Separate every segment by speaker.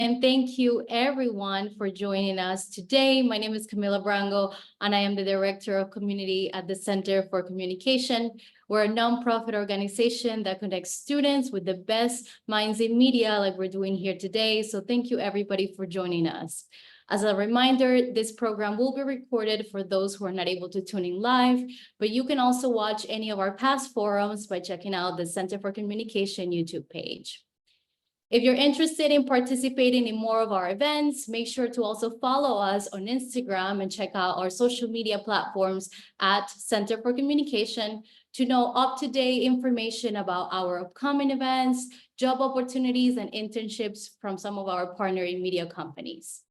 Speaker 1: And thank you everyone for joining us today. My name is Camila Brango, and I am the Director of Community at the Center for Communication. We're a nonprofit organization that connects students with the best minds in media like we're doing here today. So thank you everybody for joining us. As a reminder, this program will be recorded for those who are not able to tune in live, but you can also watch any of our past forums by checking out the Center for Communication YouTube page. If you're interested in participating in more of our events, make sure to also follow us on Instagram and check out our social media platforms at Center for Communication to know up-to-date information about our upcoming events, job opportunities, and internships from some of our partnering media companies.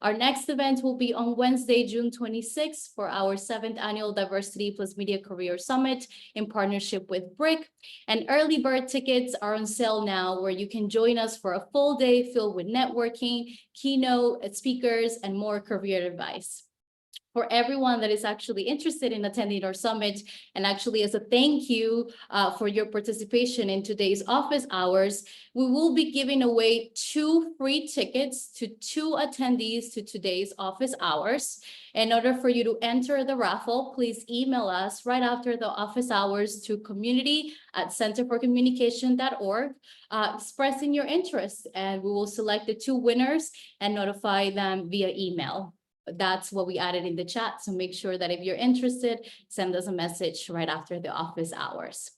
Speaker 1: Our next event will be on Wednesday, June 26th for our 7th annual Diversity Plus Media Career Summit in partnership with BRIC. And early bird tickets are on sale now, where you can join us for a full day filled with networking, keynote speakers, and more career advice. For everyone that is actually interested in attending our summit, and actually as a thank you for your participation in today's office hours, we will be giving away 2 free tickets to 2 attendees to today's office hours. In order for you to enter the raffle, please email us right after the office hours to community@centerforcommunication.org, expressing your interest, and we will select the 2 winners and notify them via email. That's what we added in the chat. So make sure that if you're interested, send us a message right after the office hours.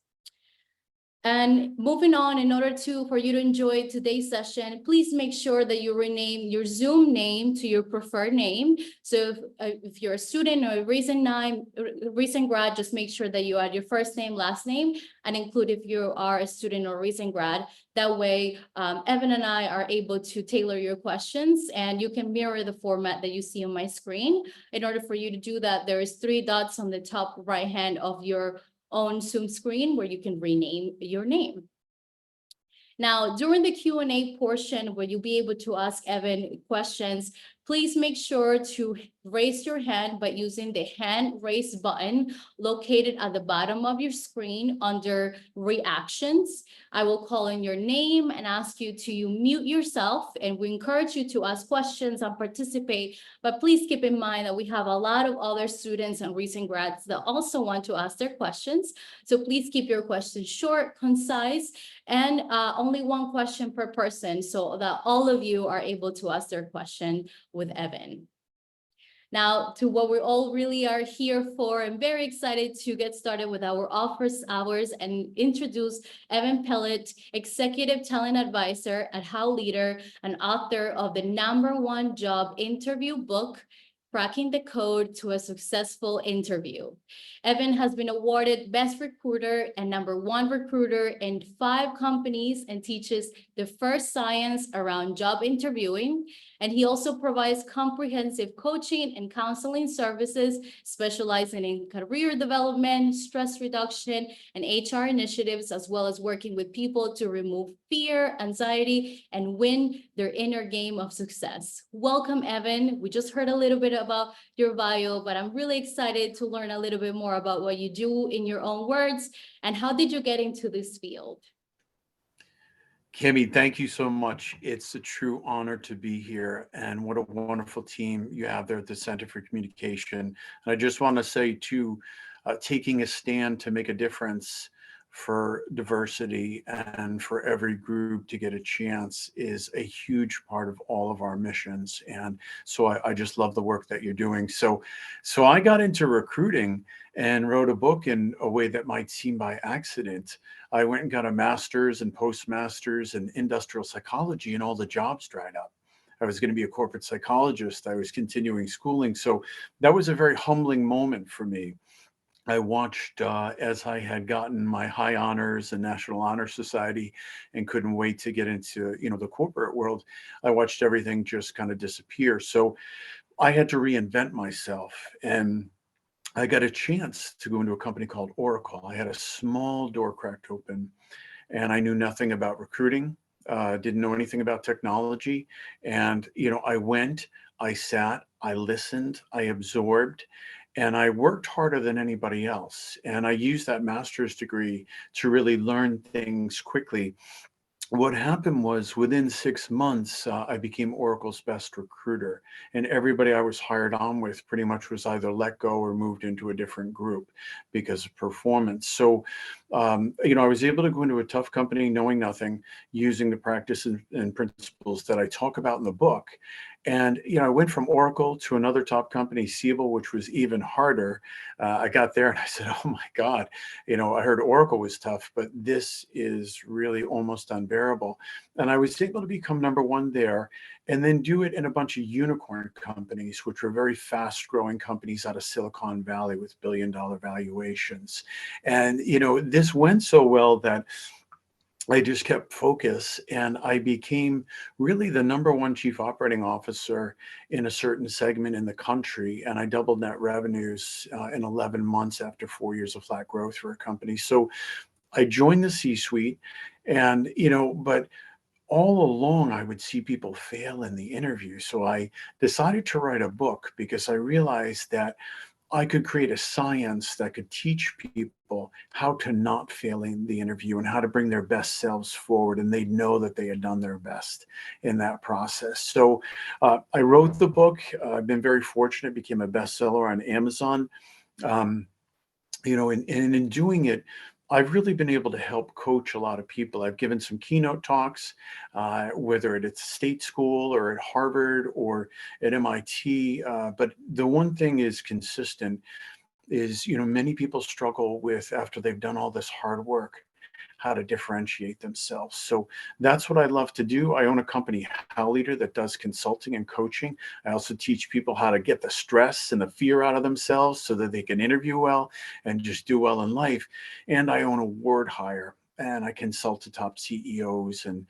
Speaker 1: And moving on, in order for you to enjoy today's session, please make sure that you rename your Zoom name to your preferred name. So if you're a student or a recent grad, just make sure that you add your first name, last name, and include if you are a student or recent grad. That way, Evan and I are able to tailor your questions, and you can mirror the format that you see on my screen. In order for you to do that, there is 3 dots on the top right hand of your own Zoom screen where you can rename your name. Now, during the Q&A portion where you'll be able to ask Evan questions, please make sure to raise your hand by using the hand raise button located at the bottom of your screen under reactions. I will call in your name and ask you to mute yourself, and we encourage you to ask questions and participate, but please keep in mind that we have a lot of other students and recent grads that also want to ask their questions. So please keep your questions short, concise, and only 1 question per person so that all of you are able to ask their question with Evan. Now, to what we all really are here for, I'm very excited to get started with our office hours and introduce Evan Pellett, Executive Talent Advisor at HowLeader, and author of the #1 job interview book, Cracking the Code to a Successful Interview. Evan has been awarded Best Recruiter and #1 recruiter in 5 companies and teaches the first science around job interviewing. And he also provides comprehensive coaching and counseling services, specializing in career development, stress reduction, and HR initiatives, as well as working with people to remove fear, anxiety, and win their inner game of success. Welcome, Evan. We just heard a little bit about your bio, but I'm really excited to learn a little bit more about what you do in your own words. And how did you get into this field?
Speaker 2: Kimmy, thank you so much. It's a true honor to be here, and what a wonderful team you have there at the Center for Communication. And I just want to say too, taking a stand to make a difference for diversity and for every group to get a chance is a huge part of all of our missions. And so I just love the work that you're doing. So I got into recruiting and wrote a book in a way that might seem by accident. I went and got a master's and postmaster's in industrial psychology, and all the jobs dried up. I was going to be a corporate psychologist. I was continuing schooling. So that was a very humbling moment for me. I watched as I had gotten my high honors and National Honor Society and couldn't wait to get into, the corporate world. I watched everything just kind of disappear. So I had to reinvent myself, and I got a chance to go into a company called Oracle. I had a small door cracked open, and I knew nothing about recruiting, didn't know anything about technology. And, I went, I sat, I listened, I absorbed, and I worked harder than anybody else. And I used that master's degree to really learn things quickly. what happened was within 6 months, I became Oracle's best recruiter, and everybody I was hired on with pretty much was either let go or moved into a different group because of performance. So, I was able to go into a tough company knowing nothing, using the practices and principles that I talk about in the book. And, I went from Oracle to another top company, Siebel, which was even harder. I got there and I said, oh my God, I heard Oracle was tough, but this is really almost unbearable. And I was able to become number one there and then do it in a bunch of unicorn companies, which were very fast growing companies out of Silicon Valley with billion-dollar valuations. And, this went so well that I just kept focus and I became really the number one chief operating officer in a certain segment in the country. And I doubled net revenues in 11 months after 4 years of flat growth for a company. So I joined the C-suite and, but all along I would see people fail in the interview. So I decided to write a book because I realized that I could create a science that could teach people how to not fail in the interview and how to bring their best selves forward, and they'd know that they had done their best in that process. So I wrote the book. I've been very fortunate, became a bestseller on Amazon. Um, and in doing it, I've really been able to help coach a lot of people. I've given some keynote talks, whether it's state school or at Harvard or at MIT. But the one thing is consistent is, many people struggle with after they've done all this hard work, how to differentiate themselves. So that's what I love to do. I own a company, HowLeader, that does consulting and coaching. I also teach people how to get the stress and the fear out of themselves so that they can interview well and just do well in life. And I own a word hire. And I consult to top CEOs and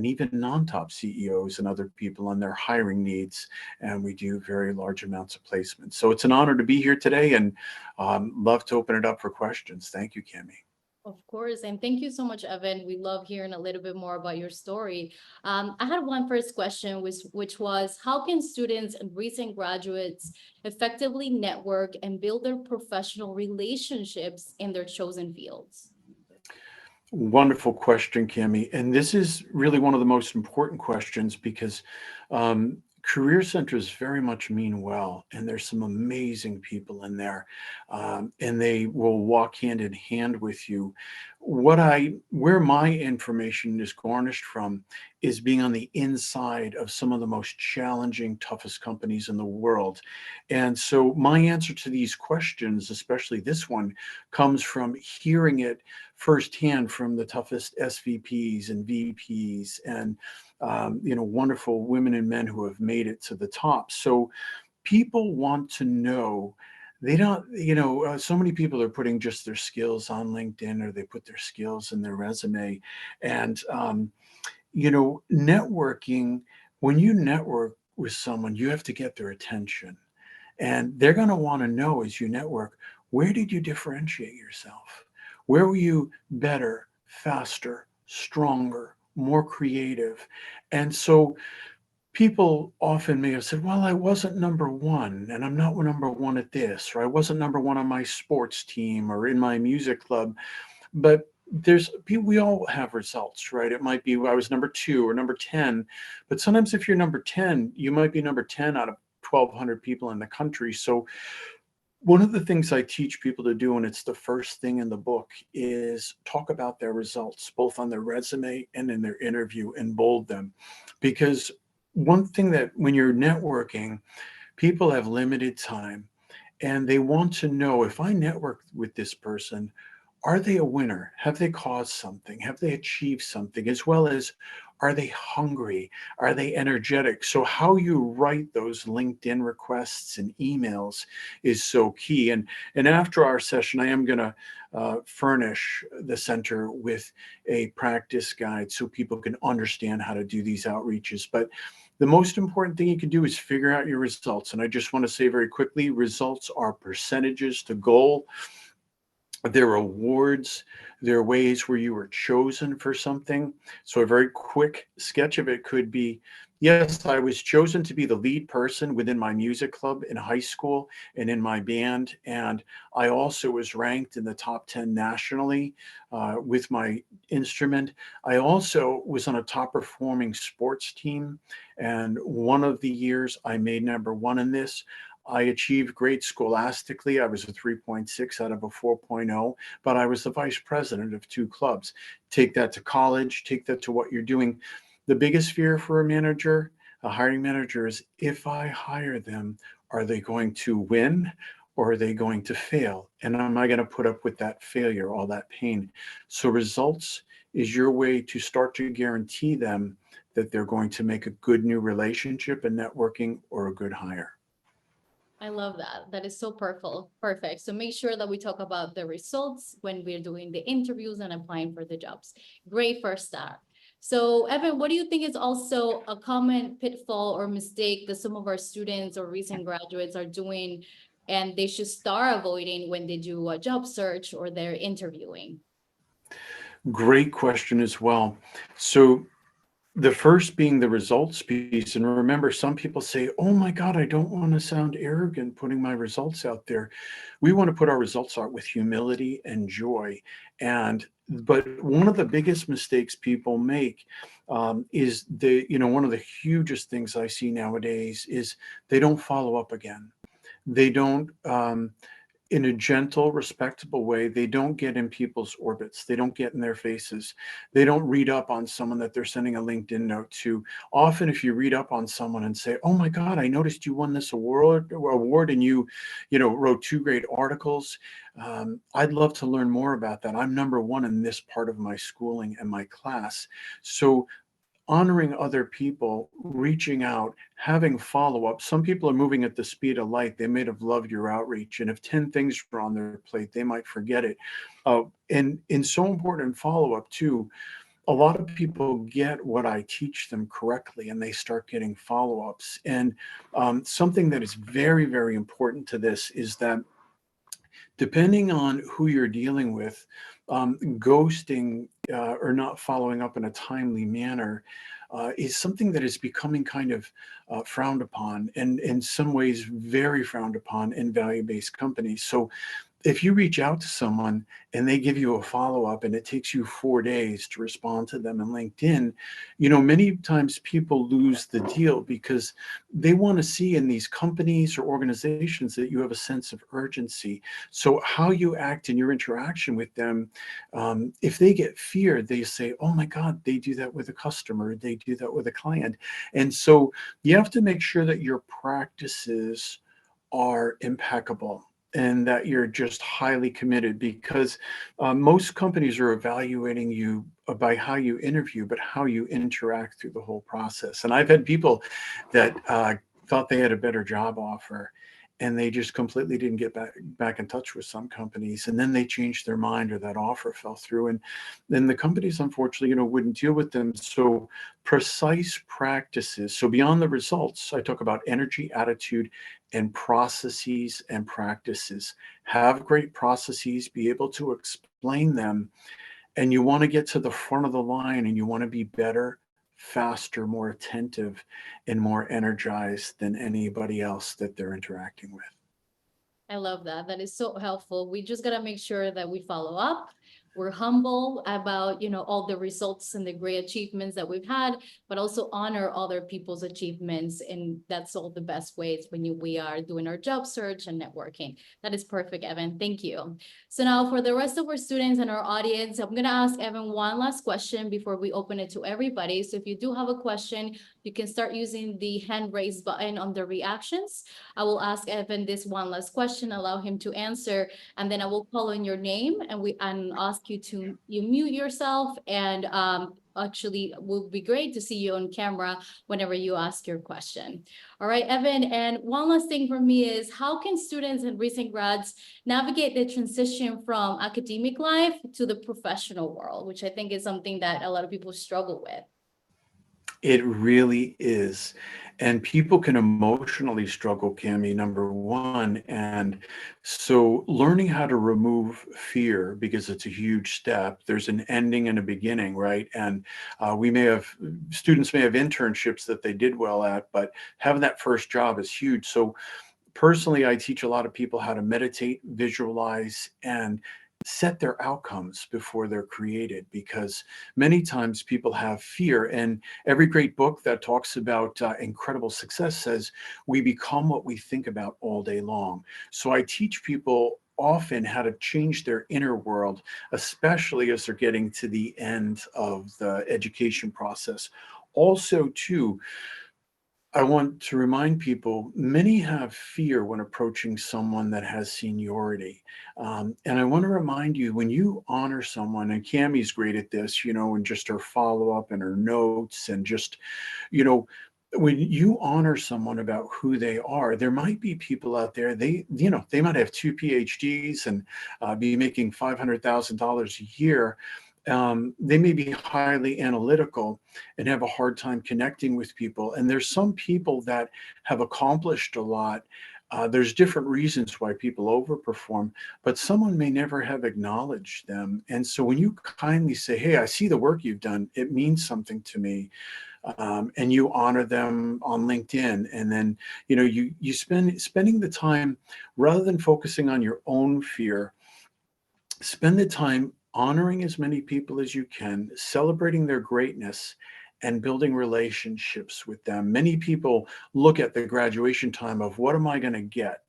Speaker 2: even non-top CEOs and other people on their hiring needs. And we do very large amounts of placement. So it's an honor to be here today, and love to open it up for questions. Thank you, Cami.
Speaker 1: Of course, and thank you so much, Evan. We love hearing a little bit more about your story. I had one first question, which was, how can students and recent graduates effectively network and build their professional relationships in their chosen fields?
Speaker 2: Wonderful question, Cami. And this is really one of the most important questions because career centers very much mean well, and there's some amazing people in there, and they will walk hand in hand with you. Where my information is garnished from is being on the inside of some of the most challenging, toughest companies in the world. And so my answer to these questions, especially this one, comes from hearing it firsthand from the toughest SVPs and VPs and wonderful women and men who have made it to the top. So people want to know. They don't, so many people are putting just their skills on LinkedIn or they put their skills in their resume. And, networking, when you network with someone, you have to get their attention. And they're going to want to know as you network, where did you differentiate yourself? Where were you better, faster, stronger, more creative? And so people often may have said, well, I wasn't number one, and I'm not number one at this, or I wasn't number one on my sports team or in my music club. But we all have results, right? It might be I was number 2 or number 10, but sometimes if you're number 10, you might be number 10 out of 1,200 people in the country. So one of the things I teach people to do, and it's the first thing in the book, is talk about their results, both on their resume and in their interview, and bold them. Because one thing that when you're networking, people have limited time and they want to know, if I network with this person, are they a winner? Have they caused something? Have they achieved something? As well as, are they hungry? Are they energetic? So how you write those LinkedIn requests and emails is so key. And after our session, I am going to furnish the center with a practice guide so people can understand how to do these outreaches. But the most important thing you can do is figure out your results. And I just want to say very quickly, results are percentages to goal. There are awards, there are ways where you were chosen for something. So a very quick sketch of it could be, Yes, I was chosen to be the lead person within my music club in high school and in my band. And I also was ranked in the top 10 nationally with my instrument. I also was on a top performing sports team. And one of the years I made number one in this. I achieved great scholastically. I was a 3.6 out of a 4.0, but I was the vice president of two clubs. Take that to college, take that to what you're doing. The biggest fear for a manager, a hiring manager, is if I hire them, are they going to win or are they going to fail? And am I going to put up with that failure, all that pain? So, results is your way to start to guarantee them that they're going to make a good new relationship and networking or a good hire.
Speaker 1: I love that. That is so perfect. Perfect. So make sure that we talk about the results when we're doing the interviews and applying for the jobs. Great first start. So Evan, what do you think is also a common pitfall or mistake that some of our students or recent graduates are doing and they should start avoiding when they do a job search or they're interviewing?
Speaker 2: Great question as well. So, the first being the results piece. And remember, some people say, oh my God, I don't want to sound arrogant putting my results out there. We want to put our results out with humility and joy. But one of the biggest mistakes people make is one of the hugest things I see nowadays is they don't follow up again. They don't, in a gentle, respectable way, they don't get in people's orbits. They don't get in their faces. They don't read up on someone that they're sending a LinkedIn note to. Often, if you read up on someone and say, "Oh my God, I noticed you won this award, and you wrote two great articles. I'd love to learn more about that. I'm number one in this part of my schooling and my class." So honoring other people, reaching out, having follow up. Some people are moving at the speed of light. They may have loved your outreach. And if 10 things are on their plate, they might forget it. And so important in follow up, too. A lot of people get what I teach them correctly and they start getting follow ups. And something that is very, very important to this is that depending on who you're dealing with, ghosting or not following up in a timely manner is something that is becoming kind of frowned upon and in some ways very frowned upon in value-based companies. So if you reach out to someone and they give you a follow-up and it takes you 4 days to respond to them in LinkedIn, many times people lose the deal because they want to see in these companies or organizations that you have a sense of urgency. So how you act in your interaction with them, if they get feared, they say, oh my God, they do that with a customer, they do that with a client. And so you have to make sure that your practices are impeccable and that you're just highly committed because most companies are evaluating you by how you interview, but how you interact through the whole process. And I've had people that thought they had a better job offer and they just completely didn't get back in touch with some companies, and then they changed their mind or that offer fell through, and then the companies unfortunately wouldn't deal with them. So precise practices. So beyond the results, I talk about energy, attitude, and processes and practices. Have great processes, be able to explain them, and you want to get to the front of the line and you want to be better, faster, more attentive, and more energized than anybody else that they're interacting with.
Speaker 1: I love that. That is so helpful. We just gotta make sure that we follow up. We're humble about, all the results and the great achievements that we've had, but also honor other people's achievements. And that's all the best ways when we are doing our job search and networking. That is perfect, Evan. Thank you. So now for the rest of our students and our audience, I'm gonna ask Evan one last question before we open it to everybody. So if you do have a question, you can start using the hand raise button on the reactions. I will ask Evan this one last question, allow him to answer, and then I will call on your name and ask you to mute yourself. And actually, it would be great to see you on camera whenever you ask your question. All right, Evan. And one last thing for me is, how can students and recent grads navigate the transition from academic life to the professional world, which I think is something that a lot of people struggle with?
Speaker 2: It really is. And people can emotionally struggle, Cami, number one. And so learning how to remove fear, because it's a huge step, there's an ending and a beginning, right? And we may have, students may have internships that they did well at, but having that first job is huge. So personally, I teach a lot of people how to meditate, visualize, and set their outcomes before they're created, because many times people have fear. And every great book that talks about incredible success says we become what we think about all day long. So I teach people often how to change their inner world, especially as they're getting to the end of the education process. Also, too, I want to remind people, many have fear when approaching someone that has seniority. And I want to remind you, when you honor someone, and Cammie's great at this, and just her follow up and her notes, and just, you know, when you honor someone about who they are, there might be people out there, they might have two PhDs and be making $500,000 a year. They may be highly analytical and have a hard time connecting with people. And there's some people that have accomplished a lot. There's different reasons why people overperform, but someone may never have acknowledged them. And so when you kindly say, "Hey, I see the work you've done, it means something to me," and you honor them on LinkedIn, and then you spending the time, rather than focusing on your own fear, spend the time honoring as many people as you can, celebrating their greatness, and building relationships with them. Many people look at the graduation time of, what am I going to get?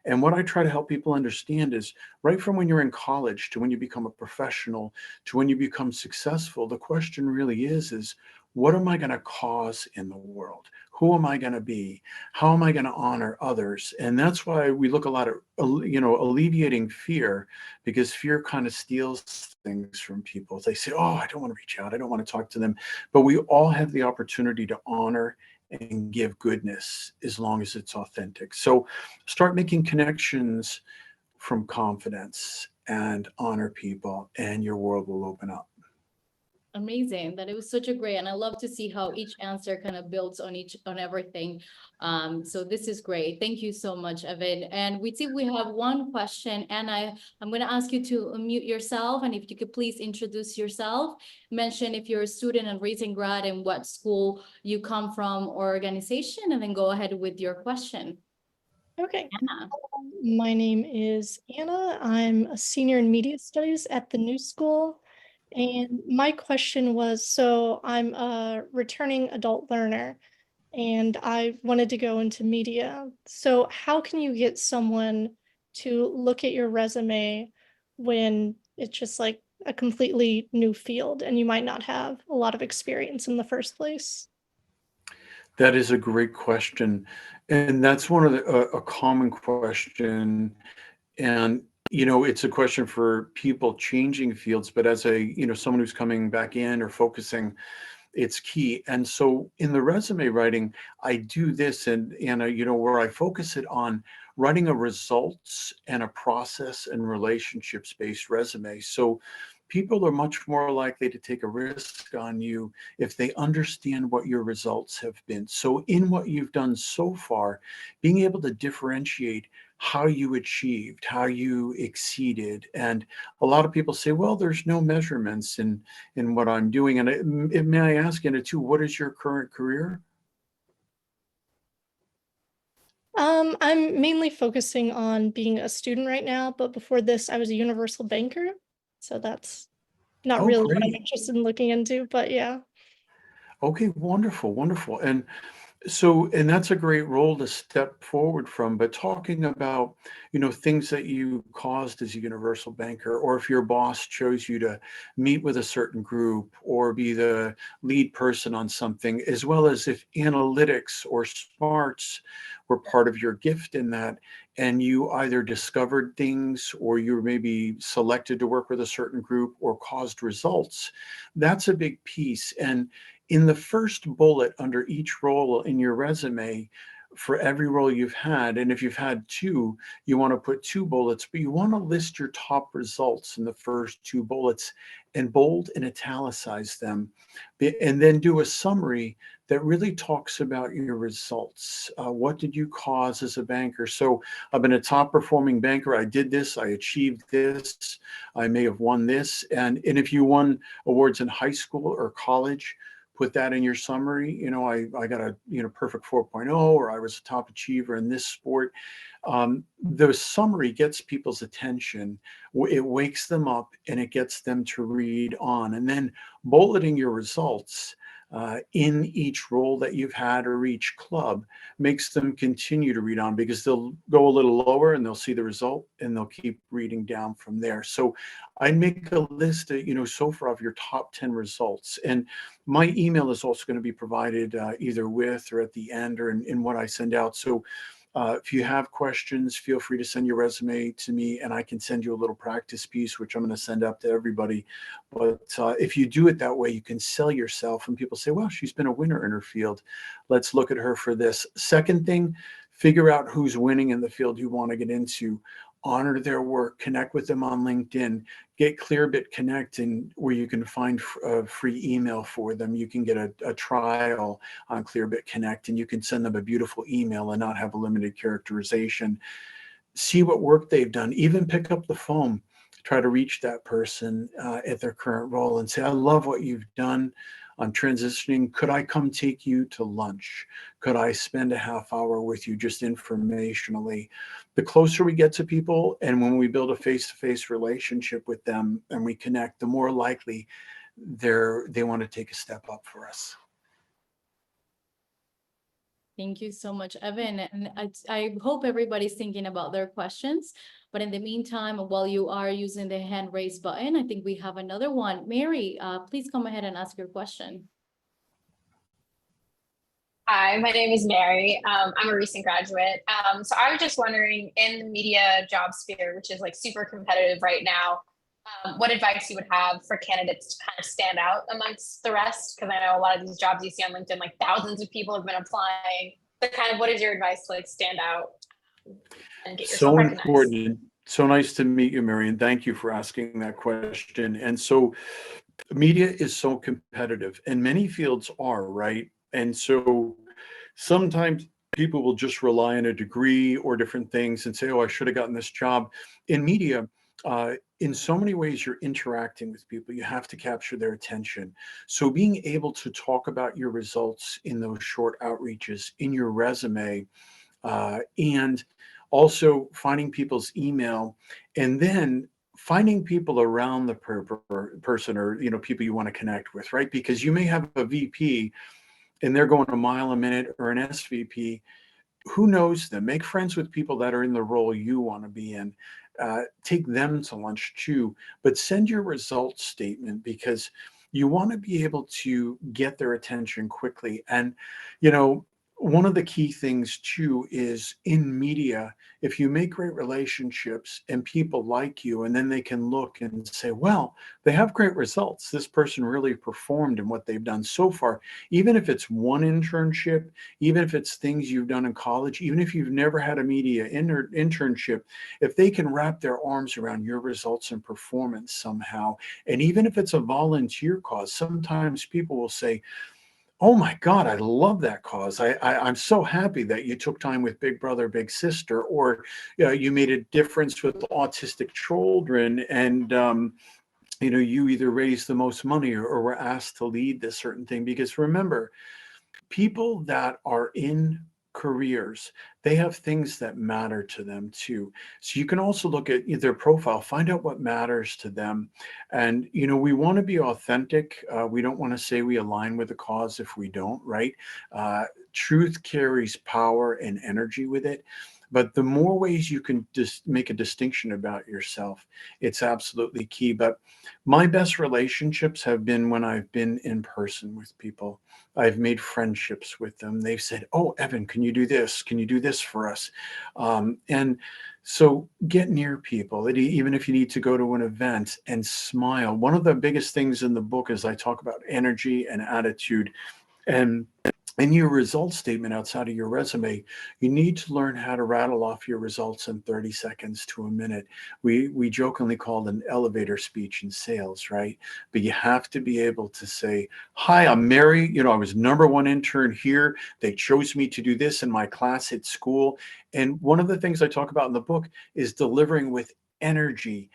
Speaker 2: And what I try to help people understand is, right from when you're in college to when you become a professional to when you become successful, the question really is what am I going to cause in the world? Who am I going to be? How am I going to honor others? And that's why we look a lot at, alleviating fear, because fear kind of steals things from people. They say, "Oh, I don't want to reach out. I don't want to talk to them." But we all have the opportunity to honor and give goodness as long as it's authentic. So start making connections from confidence and honor people, and your world will open up.
Speaker 1: Amazing. That it was such a great, and I love to see how each answer kind of builds on everything. So this is great. Thank you so much, Evan. And we see we have one question, and I'm going to ask you to unmute yourself, and if you could please introduce yourself, mention if you're a student and recent grad and what school you come from or organization, and then go ahead with your question.
Speaker 3: Okay.
Speaker 1: Anna.
Speaker 3: My name is Anna. I'm a senior in media studies at the New School. And my question was, so I'm a returning adult learner and I wanted to go into media. So how can you get someone to look at your resume when it's just like a completely new field and you might not have a lot of experience in the first place?
Speaker 2: That is a great question. And that's one of a common question. And, it's a question for people changing fields, but as someone who's coming back in or focusing, it's key. And so in the resume writing, I do this, and where I focus it on writing a results and a process and relationships based resume. So people are much more likely to take a risk on you if they understand what your results have been. So in what you've done so far, being able to differentiate how you achieved, how you exceeded. And a lot of people say, well, there's no measurements in what I'm doing. And may I ask, Anna, too, what is your current career?
Speaker 3: I'm mainly focusing on being a student right now, but before this, I was a universal banker. So that's not
Speaker 2: Oh,
Speaker 3: really what I'm
Speaker 2: great.
Speaker 3: interested in looking into, but yeah.
Speaker 2: Okay, wonderful, wonderful. And that's a great role to step forward from. But talking about, things that you caused as a universal banker, or if your boss chose you to meet with a certain group or be the lead person on something, as well as if analytics or smarts were part of your gift in that, and you either discovered things or you were maybe selected to work with a certain group or caused results, that's a big piece. And in the first bullet under each role in your resume, for every role you've had. And if you've had two, you want to put two bullets, but you want to list your top results in the first two bullets and bold and italicize them. And then do a summary that really talks about your results. What did you cause as a banker? So I've been a top performing banker. I did this, I achieved this, I may have won this. And if you won awards in high school or college, put that in your summary. I got a perfect 4.0, or I was a top achiever in this sport. The summary gets people's attention. It wakes them up and it gets them to read on. And then bulleting your results in each role that you've had or each club makes them continue to read on, because they'll go a little lower and they'll see the result and they'll keep reading down from there. So I make a list so far of your top 10 results. And my email is also going to be provided either with or at the end or in what I send out. So if you have questions, feel free to send your resume to me and I can send you a little practice piece, which I'm going to send up to everybody. But if you do it that way, you can sell yourself and people say, well, she's been a winner in her field. Let's look at her for this. Second thing, figure out who's winning in the field you want to get into. Honor their work, connect with them on LinkedIn, get Clearbit Connect, and where you can find a free email for them. You can get a trial on Clearbit Connect and you can send them a beautiful email and not have a limited characterization. See what work they've done, even pick up the phone, try to reach that person at their current role and say, I love what you've done. I'm transitioning. Could I come take you to lunch? Could I spend a half hour with you just informationally? The closer we get to people and when we build a face-to-face relationship with them and we connect, the more likely they want to take a step up for us.
Speaker 1: Thank you so much, Evan. And I hope everybody's thinking about their questions. But in the meantime, while you are using the hand raise button, I think we have another one. Mary, please come ahead and ask your question.
Speaker 4: Hi, my name is Mary. I'm a recent graduate. So I was just wondering, in the media job sphere, which is like super competitive right now, what advice you would have for candidates to kind of stand out amongst the rest? Because I know a lot of these jobs you see on LinkedIn, like thousands of people have been applying. But kind of what is your advice to like stand out and get yourself
Speaker 2: So
Speaker 4: recognized?
Speaker 2: important. So nice to meet you, Mary, and thank you for asking that question. And so media is so competitive and many fields are, right? And so sometimes people will just rely on a degree or different things and say, oh, I should have gotten this job. In media, in so many ways, you're interacting with people. You have to capture their attention. So being able to talk about your results in those short outreaches, in your resume, and also finding people's email, and then finding people around the person or people you want to connect with, right? Because you may have a VP and they're going a mile a minute, or an SVP. Who knows them? Make friends with people that are in the role you want to be in. Take them to lunch too, but send your results statement, because you want to be able to get their attention quickly. And one of the key things too is in media, if you make great relationships and people like you, and then they can look and say, well, they have great results. This person really performed in what they've done so far. Even if it's one internship, even if it's things you've done in college, even if you've never had a media internship, if they can wrap their arms around your results and performance somehow, and even if it's a volunteer cause, sometimes people will say, oh my God, I love that cause. I'm so happy that you took time with Big Brother, Big Sister, or you made a difference with autistic children, and you either raised the most money or were asked to lead this certain thing. Because remember, people that are in careers, they have things that matter to them too. So you can also look at their profile, find out what matters to them. And we want to be authentic. We don't want to say we align with the cause if we don't, right? Truth carries power and energy with it. But the more ways you can just make a distinction about yourself, it's absolutely key. But my best relationships have been when I've been in person with people. I've made friendships with them. They've said, oh, Evan, can you do this? Can you do this for us? And so get near people, even if you need to go to an event, and smile. One of the biggest things in the book is I talk about energy and attitude. And in your results statement outside of your resume, you need to learn how to rattle off your results in 30 seconds to a minute. We jokingly call it an elevator speech in sales, right? But you have to be able to say, "Hi, I'm Mary. I was #1 intern here. They chose me to do this in my class at school." And one of the things I talk about in the book is delivering with energy,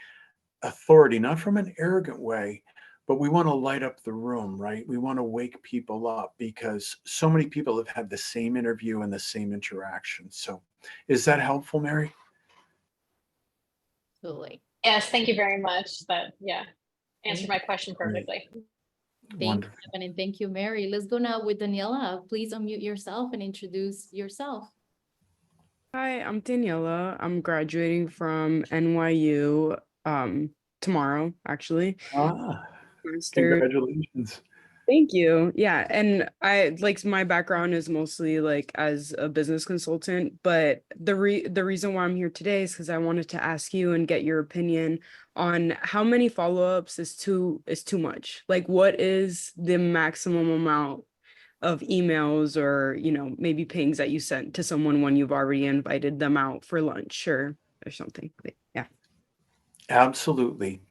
Speaker 2: authority, not from an arrogant way, but we want to light up the room, right? We want to wake people up because so many people have had the same interview and the same interaction. So is that helpful, Mary?
Speaker 1: Absolutely.
Speaker 4: Yes, thank you very much. That, yeah, answered
Speaker 1: Great.
Speaker 4: my question perfectly.
Speaker 1: Thank you,
Speaker 2: Wonderful.
Speaker 1: Evan, and thank you, Mary. Let's go now with Daniela. Please unmute yourself and introduce yourself.
Speaker 5: Hi, I'm Daniela. I'm graduating from NYU tomorrow, actually.
Speaker 2: Ah,
Speaker 5: Master.
Speaker 2: congratulations.
Speaker 5: Thank you. Yeah, and my background is mostly like as a business consultant, but the reason why I'm here today is because I wanted to ask you and get your opinion on how many follow-ups is too much. Like, what is the maximum amount of emails or, maybe pings that you sent to someone when you've already invited them out for lunch or something. Yeah.
Speaker 2: Absolutely.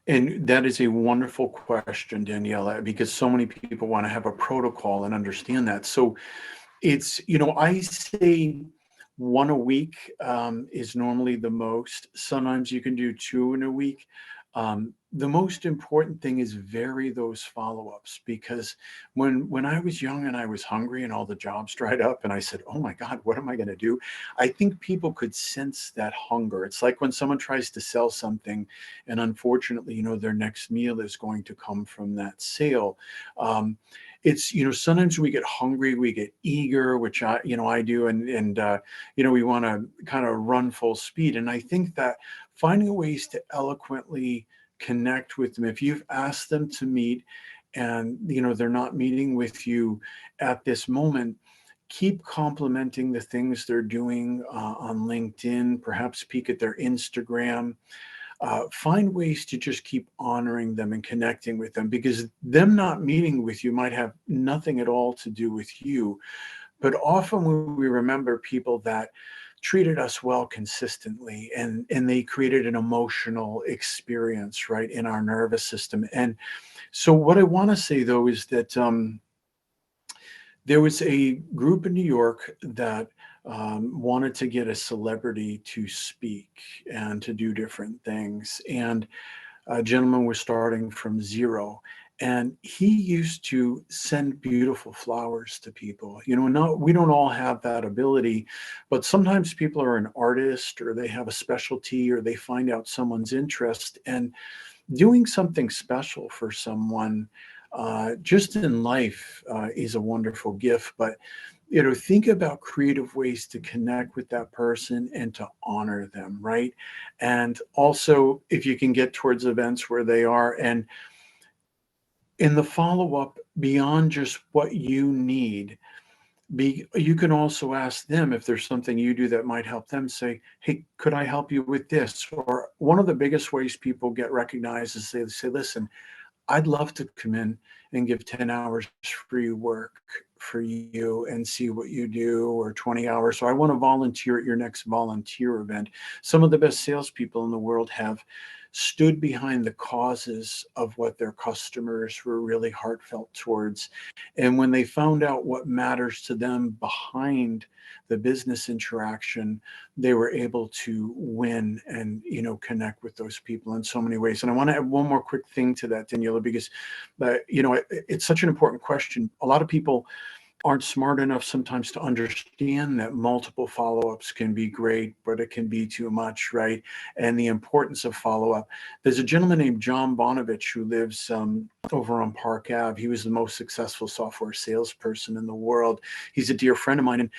Speaker 2: And that is a wonderful question, Daniela, because so many people want to have a protocol and understand that. So I say one a week is normally the most. Sometimes you can do two in a week. The most important thing is vary those follow-ups because when I was young and I was hungry and all the jobs dried up and I said, "Oh my God, what am I going to do?" I think people could sense that hunger. It's like when someone tries to sell something, and unfortunately, their next meal is going to come from that sale. It's sometimes we get hungry, we get eager, which I do, and we want to kind of run full speed. And I think that finding ways to eloquently connect with them, if you've asked them to meet and they're not meeting with you at this moment, keep complimenting the things they're doing on LinkedIn, perhaps peek at their Instagram. Find ways to just keep honoring them and connecting with them because them not meeting with you might have nothing at all to do with you. But often we remember people that treated us well consistently and they created an emotional experience right in our nervous system. And so what I want to say though is that there was a group in New York that wanted to get a celebrity to speak and to do different things. And a gentleman was starting from zero. And he used to send beautiful flowers to people. No, we don't all have that ability, but sometimes people are an artist or they have a specialty or they find out someone's interest. And doing something special for someone just in life is a wonderful gift. But think about creative ways to connect with that person and to honor them, right? And also, if you can get towards events where they are, and in the follow up, beyond just what you need, you can also ask them if there's something you do that might help them. Say, "Hey, could I help you with this?" Or one of the biggest ways people get recognized is they say, "Listen, I'd love to come in and give 10 hours free work for you and see what you do, or 20 hours. So I want to volunteer at your next volunteer event." Some of the best salespeople in the world have stood behind the causes of what their customers were really heartfelt towards. And when they found out what matters to them behind the business interaction, they were able to win and connect with those people in so many ways. And I want to add one more quick thing to that, Daniela, because it's such an important question. A lot of people aren't smart enough sometimes to understand that multiple follow-ups can be great, but it can be too much, right? And the importance of follow-up. There's a gentleman named John Bonovich who lives over on Park Ave. He was the most successful software salesperson in the world. He's a dear friend of mine, and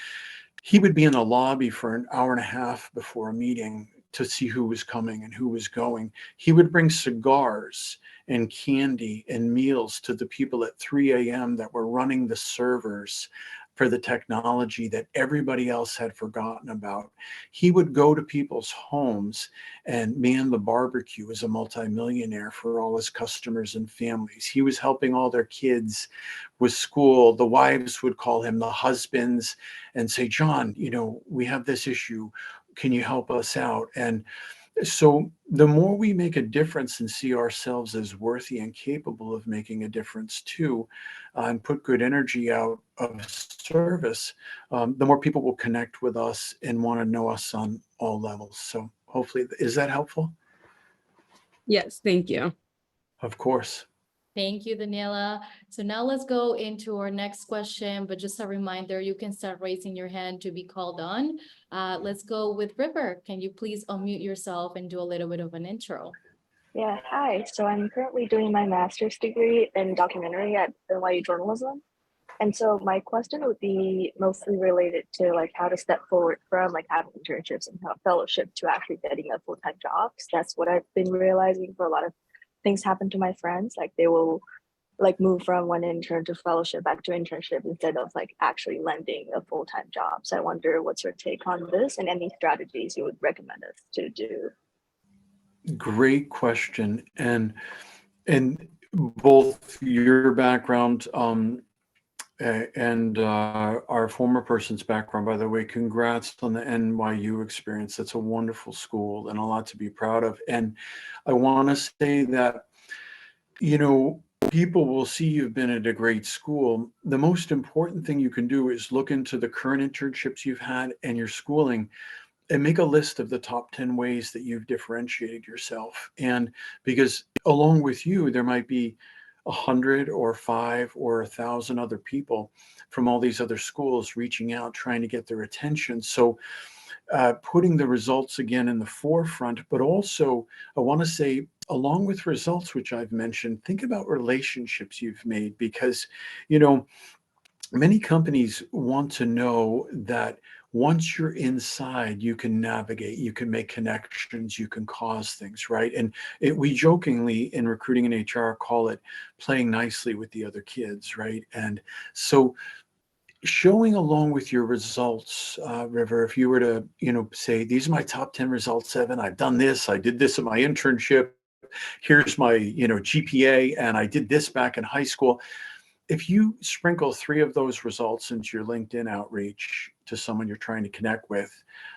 Speaker 2: he would be in the lobby for an hour and a half before a meeting to see who was coming and who was going. He would bring cigars and candy and meals to the people at 3 a.m. that were running the servers for the technology that everybody else had forgotten about. He would go to people's homes and man the barbecue as a multimillionaire for all his customers and families. He was helping all their kids with school. The wives would call him, the husbands, and say, John, we have this issue. Can you help us out? And so the more we make a difference and see ourselves as worthy and capable of making a difference too, and put good energy out of service, the more people will connect with us and want to know us on all levels. So hopefully, is that helpful?
Speaker 5: Yes, thank you.
Speaker 2: Of course.
Speaker 1: Thank you, Daniela. So now let's go into our next question, but just a reminder, you can start raising your hand to be called on. Let's go with River. Can you please unmute yourself and do a little bit of an intro?
Speaker 6: Yeah, hi. So I'm currently doing my master's degree in documentary at NYU Journalism. And so my question would be mostly related to like how to step forward from like having internships and fellowship to actually getting a full-time job. 'Cause that's what I've been realizing for a lot of things happen to my friends. Like they will like move from one intern to fellowship back to internship instead of like actually landing a full-time job. So I wonder what's your take on this and any strategies you would recommend us to do.
Speaker 2: Great question. And both your background and our former person's background, by the way, congrats on the NYU experience. That's a wonderful school and a lot to be proud of. And I want to say that, people will see you've been at a great school. The most important thing you can do is look into the current internships you've had and your schooling and make a list of the top 10 ways that you've differentiated yourself. And because along with you, there might be 100 or 5 or 1,000 other people from all these other schools reaching out, trying to get their attention. So putting the results again in the forefront, but also I want to say, along with results, which I've mentioned, think about relationships you've made, because, many companies want to know that once you're inside, you can navigate, you can make connections, you can cause things, right? And we jokingly in recruiting and HR call it playing nicely with the other kids, right? And so showing along with your results, River, if you were to, say, these are my top 10 results, Evan, I've done this, I did this at my internship, here's my, GPA, and I did this back in high school. If you sprinkle 3 of those results into your LinkedIn outreach to someone you're trying to connect with,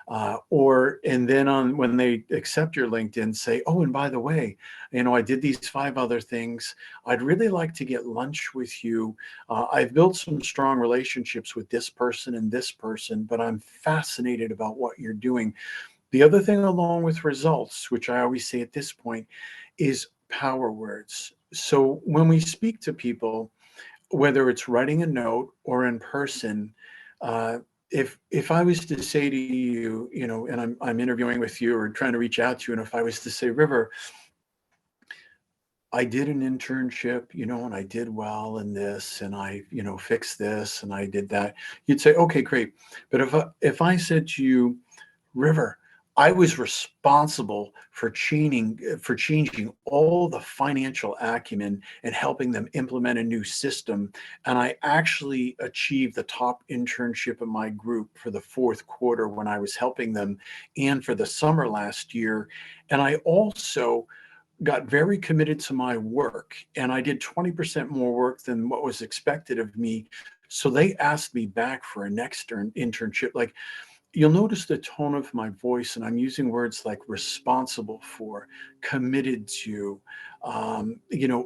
Speaker 2: and then when they accept your LinkedIn, say, oh, and by the way, I did these 5 other things. I'd really like to get lunch with you. I've built some strong relationships with this person and this person, but I'm fascinated about what you're doing. The other thing along with results, which I always say at this point, is power words. So when we speak to people, whether it's writing a note or in person, if I was to say to you, and I'm interviewing with you or trying to reach out to you, and if I was to say, River, I did an internship, and I did well in this, and I, fixed this, and I did that, you'd say, okay, great. But if I said to you, River, I was responsible for changing all the financial acumen and helping them implement a new system. And I actually achieved the top internship in my group for the 4th quarter when I was helping them and for the summer last year. And I also got very committed to my work, and I did 20% more work than what was expected of me. So they asked me back for a next internship. Like, you'll notice the tone of my voice, and I'm using words like responsible for, committed to,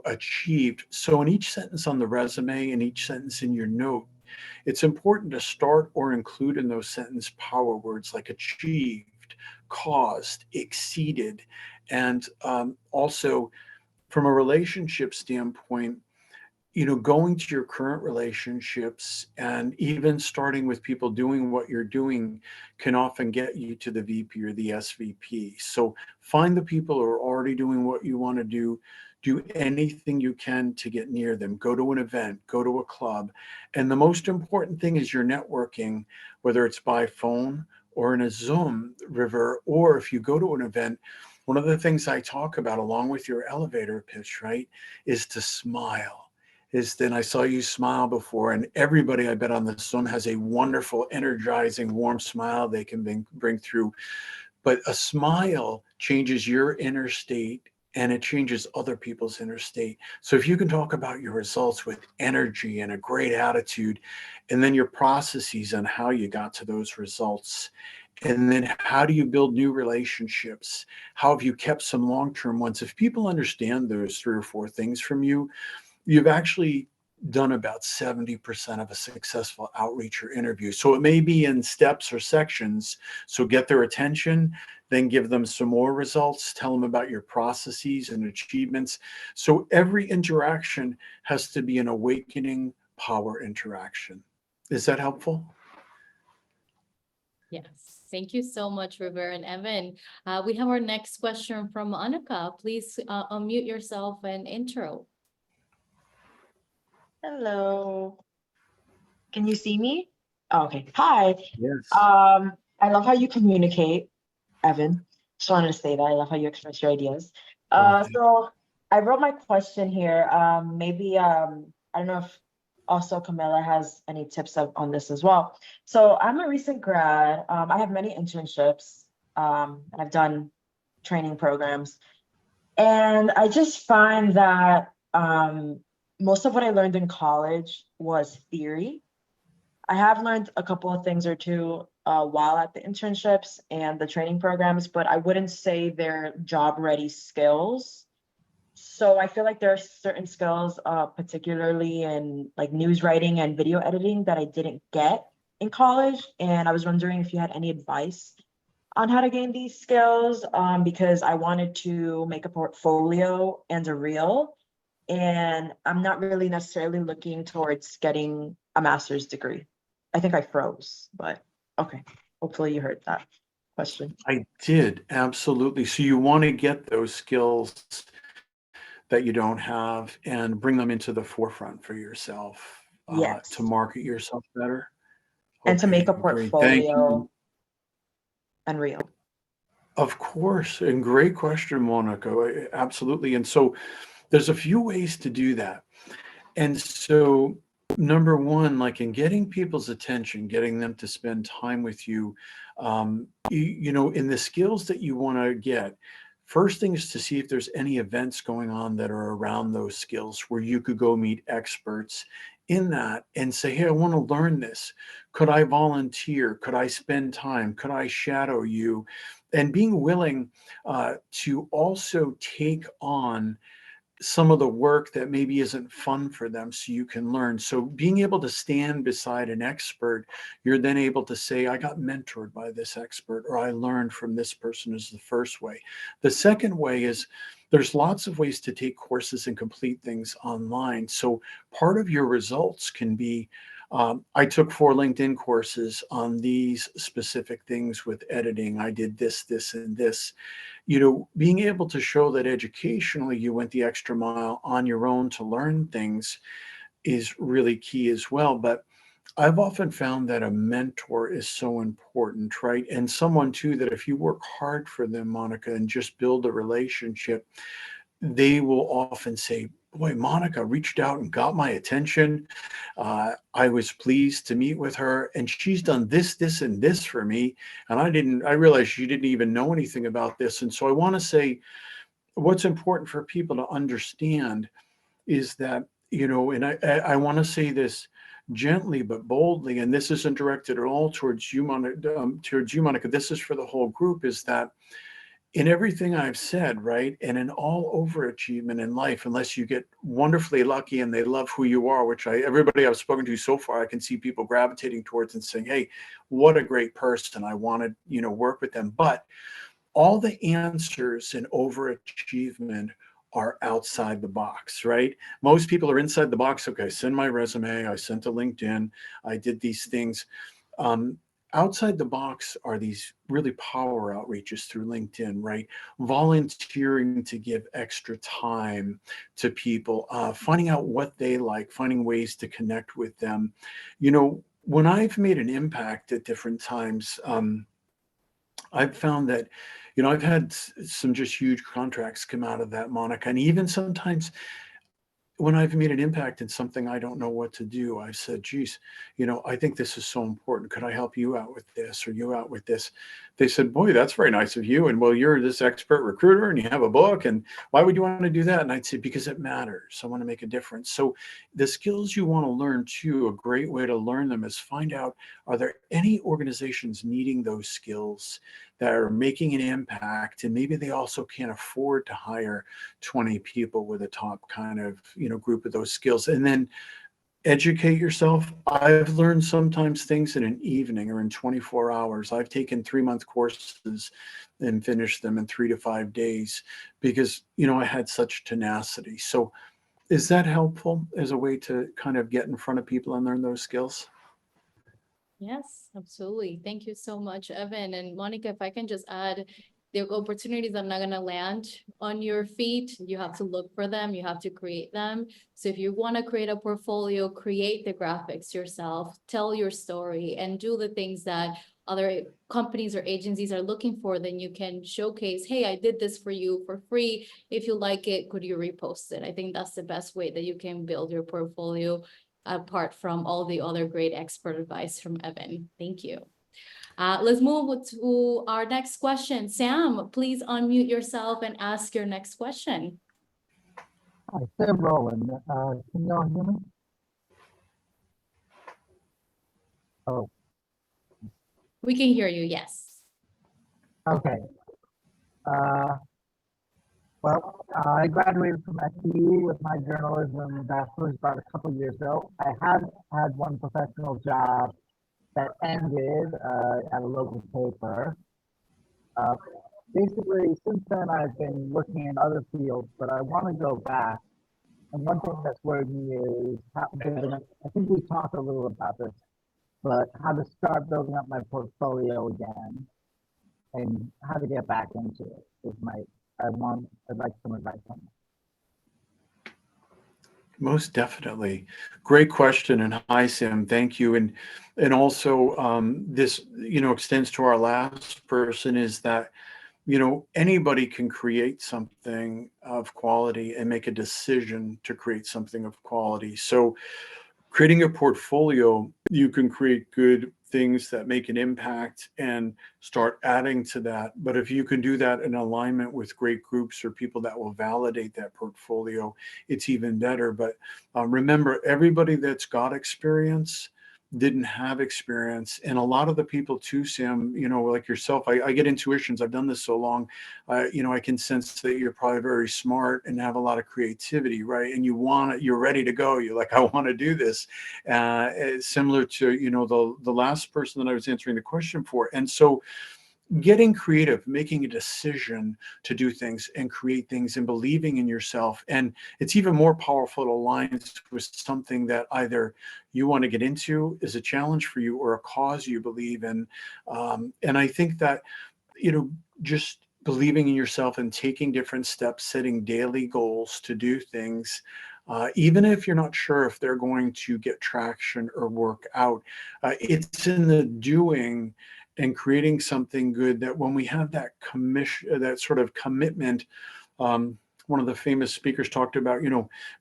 Speaker 2: achieved. So in each sentence on the resume and each sentence in your note, it's important to start or include in those sentence power words like achieved, caused, exceeded. And also from a relationship standpoint, going to your current relationships and even starting with people doing what you're doing can often get you to the VP or the SVP. So find the people who are already doing what you want to do. Do anything you can to get near them. Go to an event, go to a club. And the most important thing is your networking, whether it's by phone or in a Zoom, River, or if you go to an event. One of the things I talk about along with your elevator pitch, right, is to smile is then I saw you smile before, and everybody I bet on this Zoom has a wonderful, energizing, warm smile they can bring through. But a smile changes your inner state and it changes other people's inner state. So if you can talk about your results with energy and a great attitude, and then your processes on how you got to those results, and then how do you build new relationships? How have you kept some long-term ones? If people understand those 3 or 4 things from you, you've actually done about 70% of a successful outreach or interview. So it may be in steps or sections. So get their attention, then give them some more results, tell them about your processes and achievements. So every interaction has to be an awakening power interaction. Is that helpful?
Speaker 1: Yes, thank you so much, River and Evan. We have our next question from Annika. Please unmute yourself and intro.
Speaker 7: Hello. Can you see me? Oh, okay. Hi.
Speaker 2: Yes.
Speaker 7: I love how you communicate, Evan. Just wanted to say that I love how you express your ideas.
Speaker 2: Okay.
Speaker 7: So I wrote my question here. Maybe I don't know if also Camilla has any tips on this as well. So I'm a recent grad. I have many internships. And I've done training programs, and I just find that most of what I learned in college was theory. I have learned a couple of things or two while at the internships and the training programs, but I wouldn't say they're job-ready skills. So I feel like there are certain skills, particularly in like news writing and video editing, that I didn't get in college. And I was wondering if you had any advice on how to gain these skills, because I wanted to make a portfolio and a reel. And I'm not really necessarily looking towards getting a master's degree. I think I froze, but okay. Hopefully you heard that question.
Speaker 2: I did, absolutely. So you want to get those skills that you don't have and bring them into the forefront for yourself
Speaker 7: Yes.
Speaker 2: to market yourself better.
Speaker 7: And to make a
Speaker 2: Okay, great. Thank you.
Speaker 7: portfolio and reel.
Speaker 2: Of course, and great question, Monica. Absolutely. And so there's a few ways to do that. And so number one, like in getting people's attention, getting them to spend time with you, in the skills that you want to get, first thing is to see if there's any events going on that are around those skills where you could go meet experts in that and say, hey, I want to learn this. Could I volunteer? Could I spend time? Could I shadow you? And being willing to also take on some of the work that maybe isn't fun for them so you can learn. So being able to stand beside an expert, you're then able to say, I got mentored by this expert, or I learned from this person, is the first way. The second way is there's lots of ways to take courses and complete things online. So part of your results can be, I took 4 LinkedIn courses on these specific things with editing. I did this, this, and this. Being able to show that educationally you went the extra mile on your own to learn things is really key as well. But I've often found that a mentor is so important, right? And someone too, that if you work hard for them, Monica, and just build a relationship, they will often say, boy, Monica reached out and got my attention. I was pleased to meet with her, and she's done this, this, and this for me. And I realized she didn't even know anything about this. And so I want to say what's important for people to understand is that, and I want to say this gently but boldly, and this isn't directed at all towards you, Monica. This is for the whole group, is that in everything I've said, right, and in all overachievement in life, unless you get wonderfully lucky and they love who you are, which everybody I've spoken to so far, I can see people gravitating towards and saying, hey, what a great person. I want to, work with them. But all the answers in overachievement are outside the box, right? Most people are inside the box. Okay, I send my resume. I sent to LinkedIn. I did these things. Outside the box are these really power outreaches through LinkedIn, right? Volunteering to give extra time to people, finding out what they like, finding ways to connect with them. When I've made an impact at different times, I've found that, I've had some just huge contracts come out of that, Monica. And even sometimes when I've made an impact in something I don't know what to do, I've said, geez, I think this is so important. Could I help you out with this or you out with this? They said, boy, that's very nice of you. And well, you're this expert recruiter and you have a book. And why would you want to do that? And I'd say, because it matters. I want to make a difference. So the skills you want to learn too, a great way to learn them is find out, are there any organizations needing those skills that are making an impact? And maybe they also can't afford to hire 20 people with a top kind of, group of those skills. And then educate yourself. I've learned sometimes things in an evening or in 24 hours. I've taken 3-month courses and finished them in 3 to 5 days because, I had such tenacity. So is that helpful as a way to kind of get in front of people and learn those skills?
Speaker 1: Yes, absolutely. Thank you so much, Evan. And Monica, if I can just add, the opportunities are not going to land on your feet. You have to look for them. You have to create them. So if you want to create a portfolio, create the graphics yourself, tell your story, and do the things that other companies or agencies are looking for, then you can showcase, hey, I did this for you for free. If you like it, could you repost it? I think that's the best way that you can build your portfolio, apart from all the other great expert advice from Evan. Thank you. Let's move to our next question. Sam, please unmute yourself and ask your next question.
Speaker 8: Hi, Sam Rowland. Can y'all hear me? Oh,
Speaker 1: We can hear you, yes.
Speaker 8: okay. Well, I graduated from SU with my journalism bachelor's about a couple years ago. I had had one professional job that ended at a local paper. Basically, since then, I've been looking in other fields, but I want to go back. And one thing that's worried me is how building up, I think we talked a little about this, but how to start building up my portfolio again and how to get back into it is I'd like some advice on that.
Speaker 2: Most definitely. Great question. And hi, Sam. Thank you. And also this, extends to our last person is that, anybody can create something of quality and make a decision to create something of quality. So creating a portfolio, you can create good things that make an impact and start adding to that. But if you can do that in alignment with great groups or people that will validate that portfolio, it's even better. But remember, everybody that's got experience didn't have experience. And a lot of the people too, Sam, like yourself, I get intuitions. I've done this so long. I can sense that you're probably very smart and have a lot of creativity, right? And you're ready to go. You're like, I want to do this. Similar to, the last person that I was answering the question for. And so getting creative, making a decision to do things and create things and believing in yourself. And it's even more powerful. It aligns with something that either you want to get into is a challenge for you or a cause you believe in. And I think that, just believing in yourself and taking different steps, setting daily goals to do things, even if you're not sure if they're going to get traction or work out, it's in the doing and creating something good that when we have that that sort of commitment, one of the famous speakers talked about,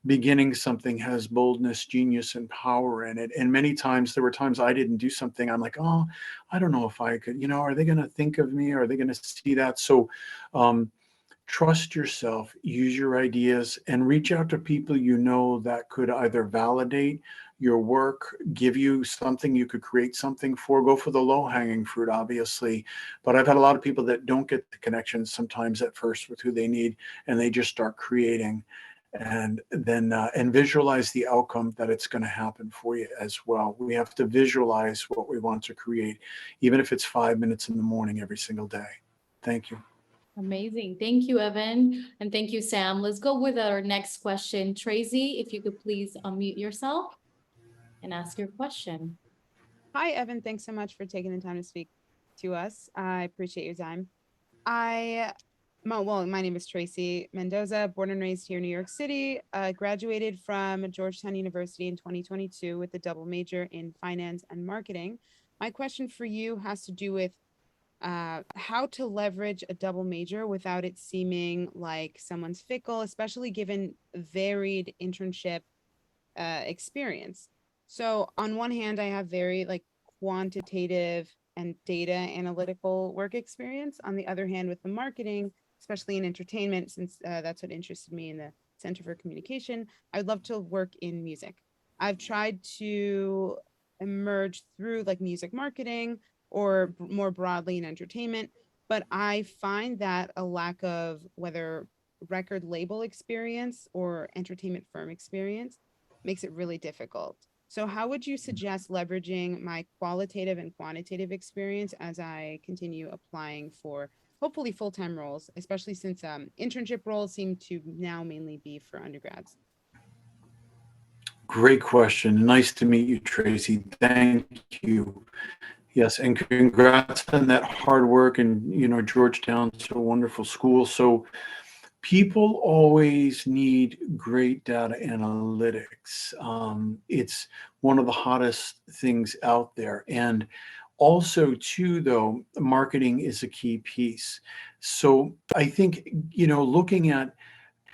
Speaker 2: beginning something has boldness, genius, and power in it. And many times there were times I didn't do something. I'm like, oh, I don't know if I could, are they going to think of me? Are they going to see that? So trust yourself, use your ideas, and reach out to people that could either validate your work, give you something you could create something for. Go for the low-hanging fruit, obviously. But I've had a lot of people that don't get the connections sometimes at first with who they need, and they just start creating. And then and visualize the outcome that it's going to happen for you as well. We have to visualize what we want to create, even if it's 5 minutes in the morning every single day. Thank you.
Speaker 1: Amazing. Thank you, Evan. And thank you, Sam. Let's go with our next question. Tracy, if you could please unmute yourself and ask your question.
Speaker 5: Hi, Evan. Thanks so much for taking the time to speak to us. I appreciate your time. My name is Tracy Mendoza, born and raised here in New York City. Graduated from Georgetown University in 2022 with a double major in finance and marketing. My question for you has to do with how to leverage a double major without it seeming like someone's fickle, especially given varied internship experience. So on one hand, I have very like quantitative and data analytical work experience. On the other hand, with the marketing, especially in entertainment, since that's what interested me in the Center for Communication, I'd love to work in music. I've tried to emerge through like music marketing or more broadly in entertainment, but I find that a lack of whether record label experience or entertainment firm experience makes it really difficult. So how would you suggest leveraging my qualitative and quantitative experience as I continue applying for hopefully full-time roles, especially since internship roles seem to now mainly be for undergrads?
Speaker 2: Great question. Nice to meet you, Tracy. Thank you. Yes, and congrats on that hard work. And, Georgetown's a wonderful school. So people always need great data analytics. It's one of the hottest things out there. And also, too, though, marketing is a key piece. So I think, looking at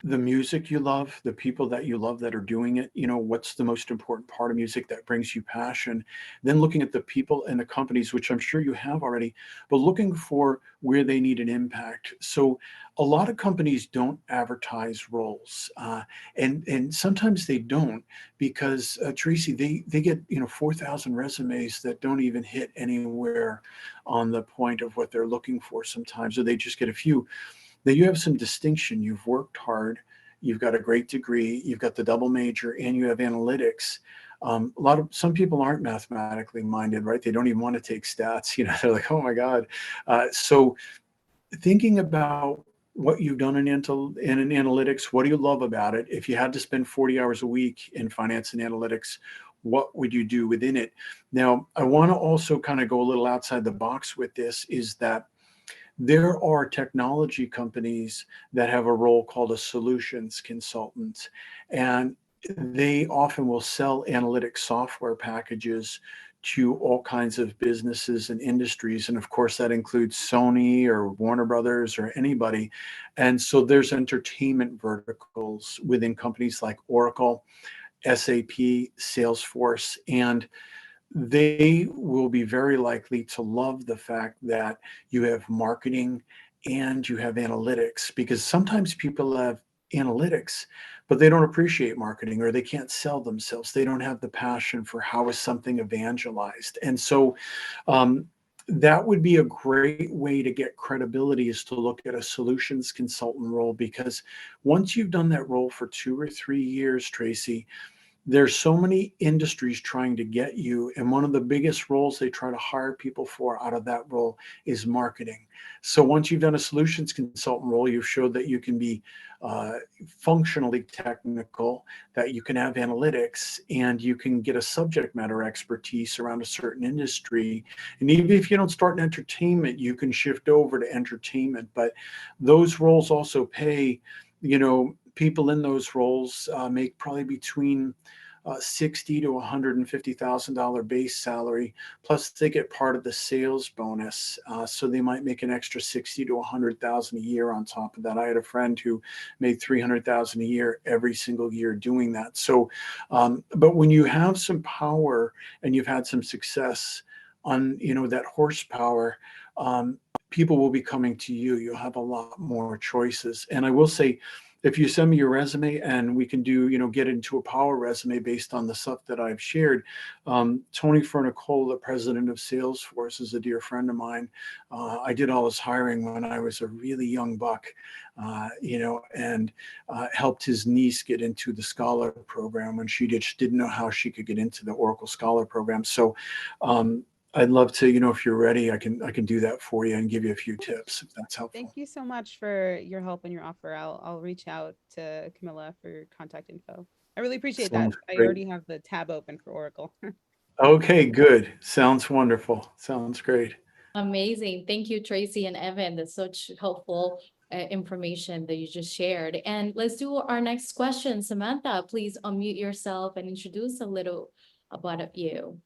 Speaker 2: the music you love, the people that you love that are doing it, what's the most important part of music that brings you passion? Then looking at the people and the companies, which I'm sure you have already, but looking for where they need an impact. So a lot of companies don't advertise roles, and sometimes they don't because Tracy, they get 4,000 resumes that don't even hit anywhere on the point of what they're looking for sometimes, or they just get a few. Now you have some distinction. You've worked hard. You've got a great degree. You've got the double major, and you have analytics. Some people aren't mathematically minded, right? They don't even want to take stats. They're like, oh my God. So thinking about what you've done in analytics, what do you love about it? If you had to spend 40 hours a week in finance and analytics, what would you do within it? Now, I want to also kind of go a little outside the box with this, is that there are technology companies that have a role called a solutions consultant, and they often will sell analytic software packages to all kinds of businesses and industries. And of course, that includes Sony or Warner Brothers or anybody. And so there's entertainment verticals within companies like Oracle, SAP, Salesforce, and they will be very likely to love the fact that you have marketing and you have analytics, because sometimes people have analytics but they don't appreciate marketing, or they can't sell themselves. They don't have the passion for how is something evangelized. And so that would be a great way to get credibility, is to look at a solutions consultant role, because once you've done that role for 2 or 3 years, Tracy, there's so many industries trying to get you. And one of the biggest roles they try to hire people for out of that role is marketing. So once you've done a solutions consultant role, you've showed that you can be functionally technical, that you can have analytics, and you can get a subject matter expertise around a certain industry. And even if you don't start in entertainment, you can shift over to entertainment. But those roles also pay, people in those roles make probably between $60,000 to $150,000 base salary, plus they get part of the sales bonus. So they might make an extra $60,000 to $100,000 a year on top of that. I had a friend who made $300,000 a year every single year doing that. So, but when you have some power and you've had some success on, that horsepower, people will be coming to you. You'll have a lot more choices. And I will say, if you send me your resume and we can do, get into a power resume based on the stuff that I've shared. Tony Fernicola, the president of Salesforce, is a dear friend of mine. I did all his hiring when I was a really young buck, and helped his niece get into the Scholar program when she didn't know how she could get into the Oracle Scholar program. So I'd love to, if you're ready, I can do that for you and give you a few tips if that's helpful.
Speaker 5: Thank you so much for your help and your offer. I'll reach out to Camilla for your contact info. I really appreciate that. I already have the tab open for Oracle.
Speaker 2: Okay, good. Sounds wonderful. Sounds great.
Speaker 1: Amazing. Thank you, Tracy and Evan. That's such helpful information that you just shared. And let's do our next question. Samantha, please unmute yourself and introduce a little about you.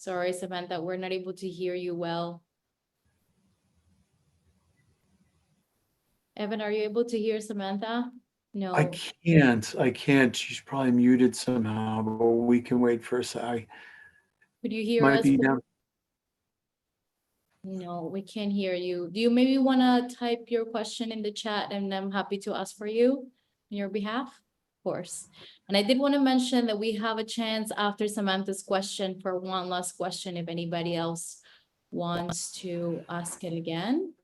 Speaker 1: Sorry, Samantha, we're not able to hear you well. Evan, are you able to hear Samantha? No.
Speaker 2: I can't. She's probably muted somehow, but we can wait for a sec.
Speaker 1: Could you hear
Speaker 2: Might
Speaker 1: us?
Speaker 2: be down.
Speaker 1: No, we can't hear you. Do you maybe want to type your question in the chat and I'm happy to ask for you on your behalf? Of course. And I did want to mention that we have a chance after Samantha's question for one last question if anybody else wants to ask it again.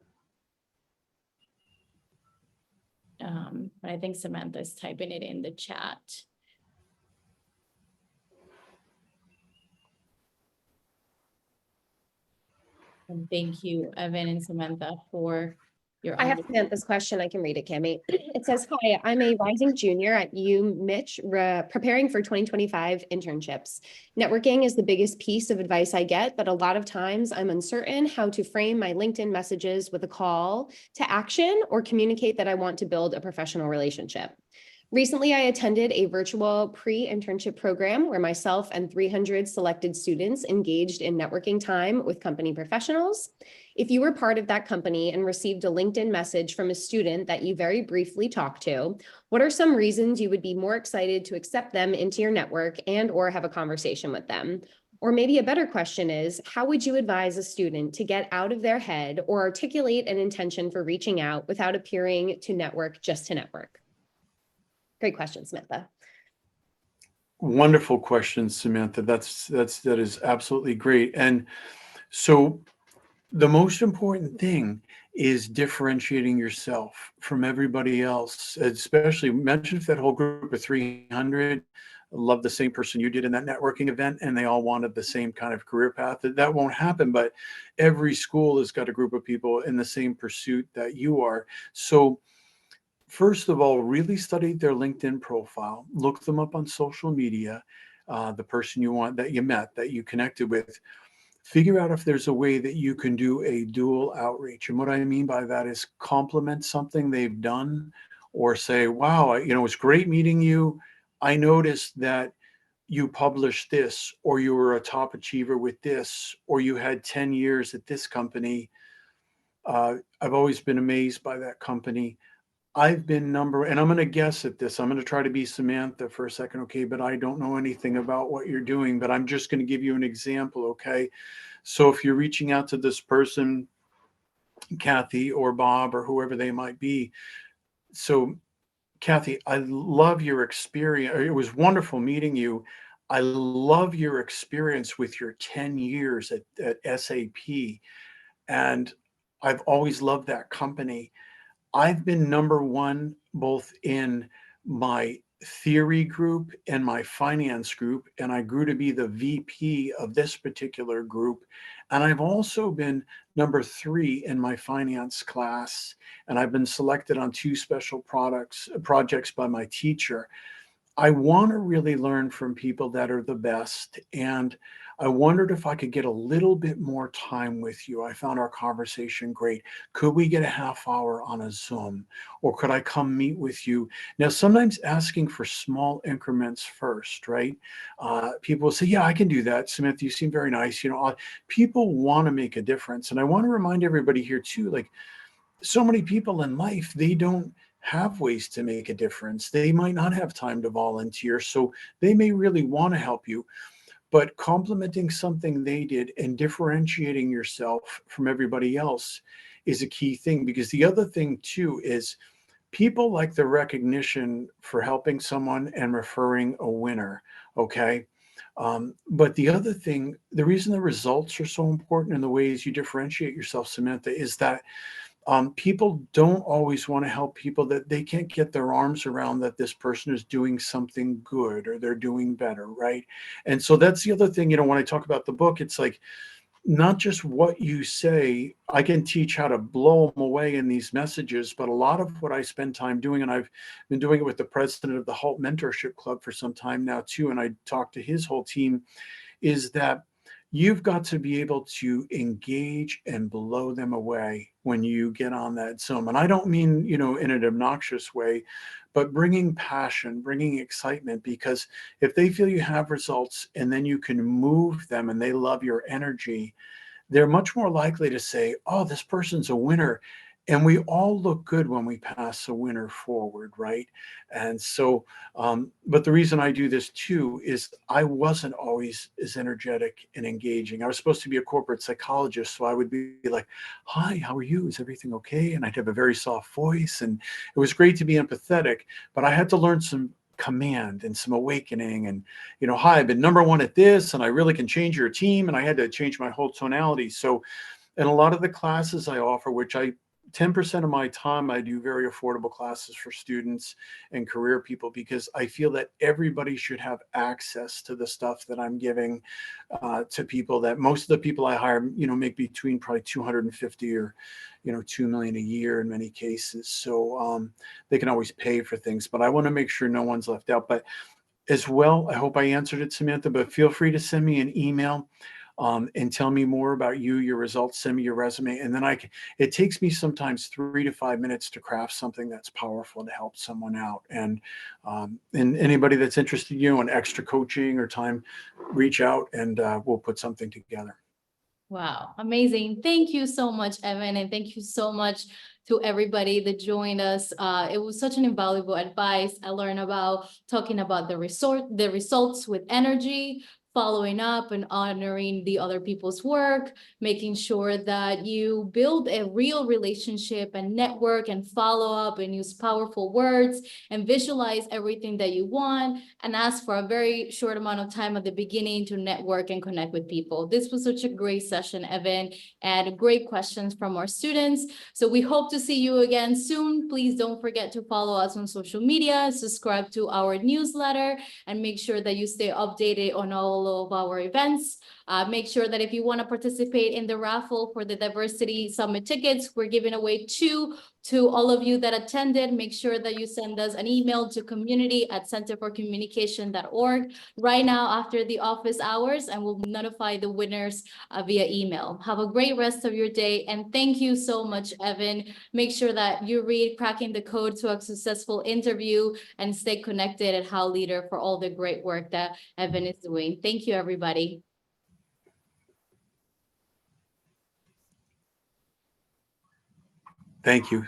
Speaker 1: But I think Samantha is typing it in the chat. And thank you, Evan and Samantha, for your.
Speaker 9: I have Samantha's question. I can read it, Cami. It says, hi, I'm a rising junior at UMich, preparing for 2025 internships. Networking is the biggest piece of advice I get, but a lot of times I'm uncertain how to frame my LinkedIn messages with a call to action or communicate that I want to build a professional relationship. Recently, I attended a virtual pre-internship program where myself and 300 selected students engaged in networking time with company professionals. If you were part of that company and received a LinkedIn message from a student that you very briefly talked to, what are some reasons you would be more excited to accept them into your network and or have a conversation with them? Or maybe a better question is, how would you advise a student to get out of their head or articulate an intention for reaching out without appearing to network just to network? Great question, Samantha.
Speaker 2: Wonderful question, Samantha. That is absolutely great. And so the most important thing is differentiating yourself from everybody else, especially mention if that whole group of 300 loved the same person you did in that networking event and they all wanted the same kind of career path. That won't happen, but every school has got a group of people in the same pursuit that you are. So first of all, really study their LinkedIn profile, look them up on social media, the person you want that you met, that you connected with. Figure out if there's a way that you can do a dual outreach. And what I mean by that is compliment something they've done or say, wow, it's great meeting you. I noticed that you published this, or you were a top achiever with this, or you had 10 years at this company. I've always been amazed by that company. I've been and I'm going to guess at this. I'm going to try to be Samantha for a second, okay? But I don't know anything about what you're doing, but I'm just going to give you an example, okay? So if you're reaching out to this person, Kathy or Bob or whoever they might be. So Kathy, I love your experience. It was wonderful meeting you. I love your experience with your 10 years at SAP. And I've always loved that company. I've been number one, both in my theory group and my finance group, and I grew to be the VP of this particular group. And I've also been number 3 in my finance class, and I've been selected on 2 special projects by my teacher. I want to really learn from people that are the best. And I wondered if I could get a little bit more time with you. I found our conversation great. Could we get a half hour on a Zoom? Or could I come meet with you? Now, sometimes asking for small increments first, right? People will say, yeah, I can do that. Samantha, you seem very nice. People want to make a difference. And I want to remind everybody here too, like so many people in life, they don't have ways to make a difference. They might not have time to volunteer. So they may really want to help you. But complimenting something they did and differentiating yourself from everybody else is a key thing. Because the other thing too is people like the recognition for helping someone and referring a winner, okay? But the other thing, the reason the results are so important and the ways you differentiate yourself, Samantha, is that people don't always want to help people that they can't get their arms around, that this person is doing something good or they're doing better, right? And so that's the other thing, when I talk about the book, it's like not just what you say. I can teach how to blow them away in these messages, but a lot of what I spend time doing, and I've been doing it with the president of the HALT Mentorship Club for some time now too, and I talk to his whole team, is that you've got to be able to engage and blow them away when you get on that Zoom. And I don't mean, in an obnoxious way, but bringing passion, bringing excitement, because if they feel you have results and then you can move them and they love your energy, they're much more likely to say, oh, this person's a winner. And we all look good when we pass a winner forward, right? And so, but the reason I do this too is I wasn't always as energetic and engaging. I was supposed to be a corporate psychologist. So I would be like, hi, how are you? Is everything okay? And I'd have a very soft voice. And it was great to be empathetic, but I had to learn some command and some awakening and, hi, I've been number one at this and I really can change your team. And I had to change my whole tonality. So in a lot of the classes I offer, which 10% of my time, I do very affordable classes for students and career people, because I feel that everybody should have access to the stuff that I'm giving to people. That most of the people I hire, make between probably 250 or, 2 million a year in many cases. So they can always pay for things, but I want to make sure no one's left out. But as well, I hope I answered it, Samantha, but feel free to send me an email. And tell me more about you, your results, send me your resume. And then it takes me sometimes 3 to 5 minutes to craft something that's powerful to help someone out. And anybody that's interested, in extra coaching or time, reach out and we'll put something together.
Speaker 1: Wow, amazing. Thank you so much, Evan. And thank you so much to everybody that joined us. It was such an invaluable advice. I learned about talking about the results with energy, following up and honoring the other people's work, making sure that you build a real relationship and network and follow up and use powerful words and visualize everything that you want, and ask for a very short amount of time at the beginning to network and connect with people. This was such a great session, Evan, and great questions from our students. So we hope to see you again soon. Please don't forget to follow us on social media, subscribe to our newsletter, and make sure that you stay updated on all of our events. Make sure that if you want to participate in the raffle for the Diversity Summit tickets, we're giving away 2 to all of you that attended. Make sure that you send us an email to community@centerforcommunication.org right now after the office hours, and we'll notify the winners via email. Have a great rest of your day, and thank you so much, Evan. Make sure that you read Cracking the Code to a Successful Interview and stay connected at HowLeader for all the great work that Evan is doing. Thank you, everybody.
Speaker 2: Thank you.